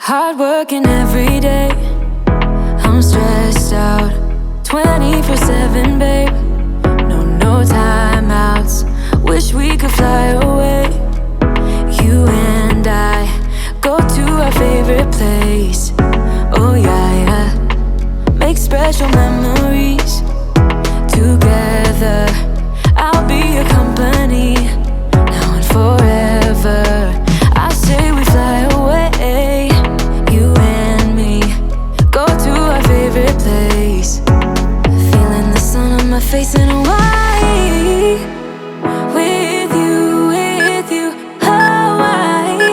Hard working every day, I'm stressed out 24/7, babe. No timeouts, wish we could fly away. You and I go to our favorite place. Oh yeah, yeah. Make special memories together. I'll be your company now and forever. I say we fly away, you and me, go to our favorite place. Feeling the sun on my face in Hawaii. With you, Hawaii.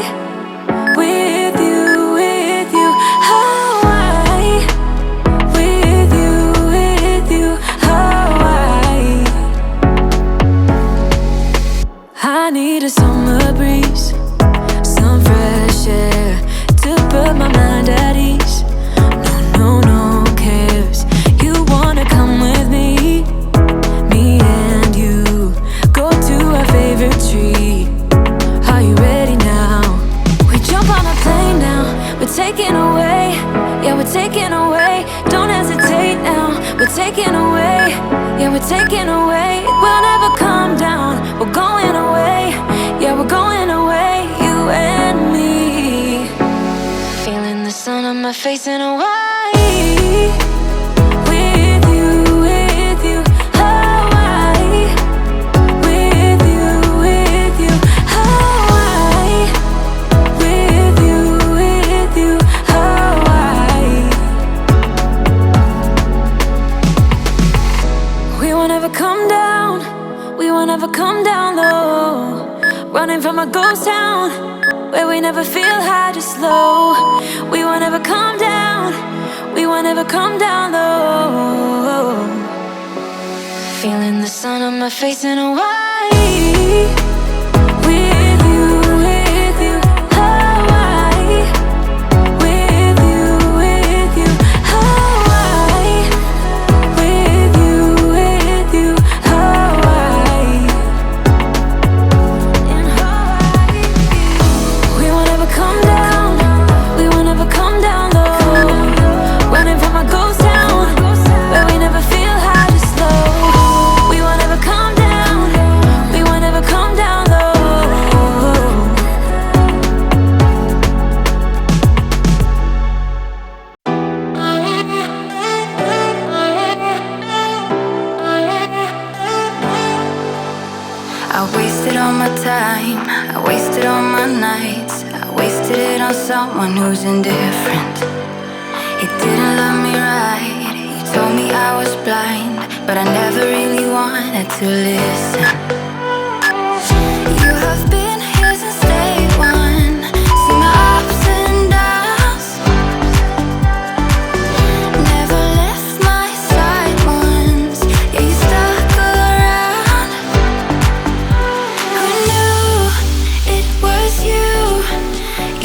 With you, Hawaii. With you, Hawaii. I need a summer breeze, some fresh air to put my mind at ease. No cares. You wanna come with me? Me and you go to our favorite tree. Are you ready now? We jump on a plane now. We're taking away. Yeah, we're taking away. Don't hesitate now. We're taking away. Yeah, we're taking away. We'll never come down. We're going away. Yeah, we're going away. You and me. Feeling the sun on my face in Hawaii. With you, Hawaii. With you, Hawaii. With you, Hawaii. We won't ever come down. We won't ever come down low. Running from a ghost town where we never feel high, just low. We won't ever come down. We won't ever come down low. Feeling the sun on my face in Hawaii. With you, Hawaii. With you, Hawaii. With you, Hawaii. In Hawaii. We won't ever come down. We won't ever come down low. Running from a ghost town where we never feel high, just low. We won't ever come down. We won't ever come down low. I wasted all my time, I wasted all my nights, I wasted it on someone who's indifferent. He didn't love me right, he told me I was blind, but I never really wanted to listen. You have been here since day one, seen my ups and downs, never left my side once, yeah, you stuck around. Who knew it was you?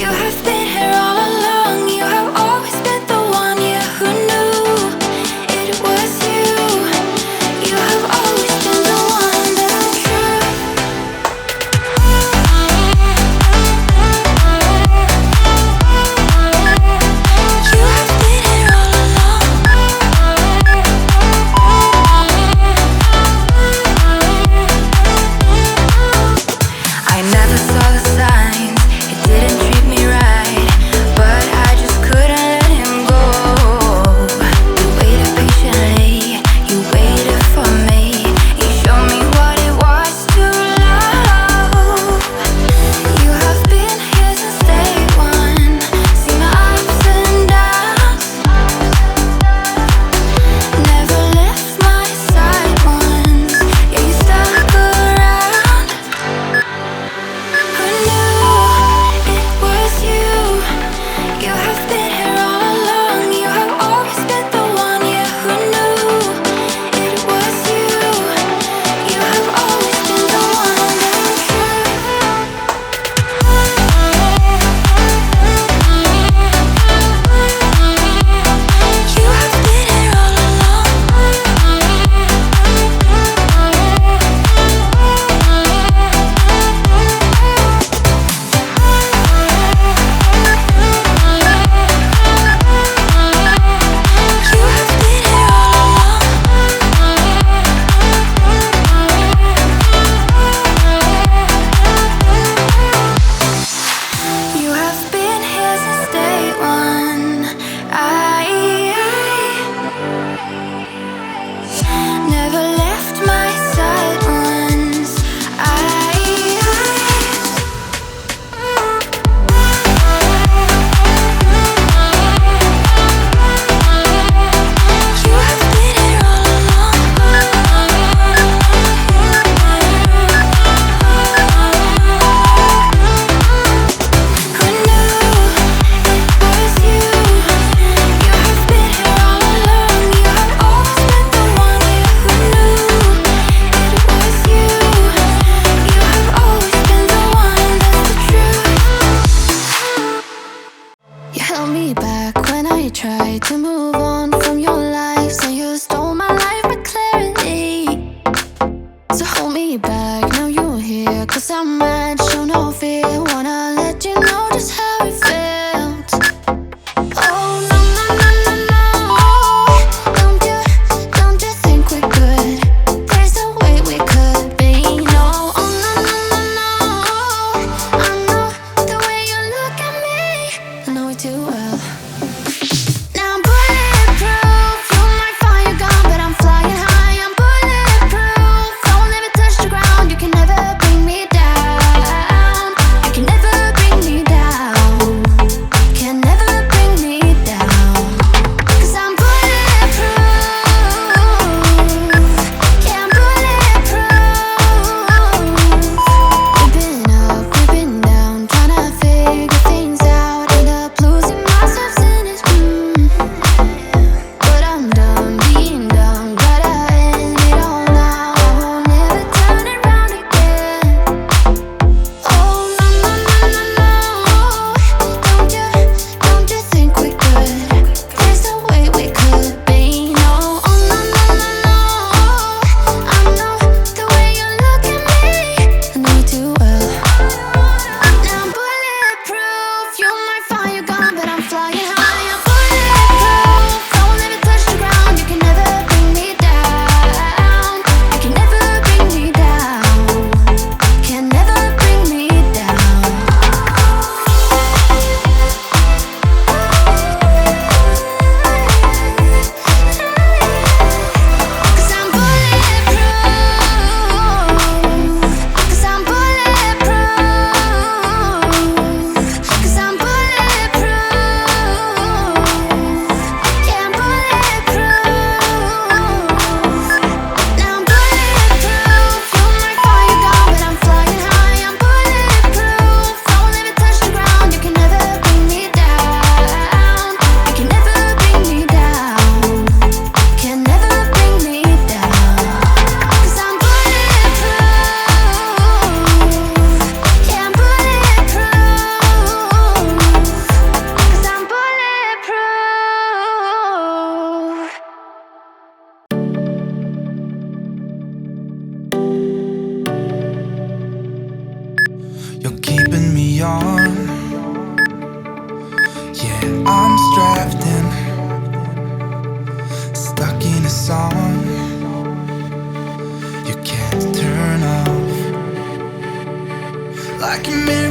You have been here all along, you have always been the one, yeah, who knew it was you? You have always been the one that I trust. on. Yeah, I'm strapped in, stuck in a song you can't turn off. Like a mirror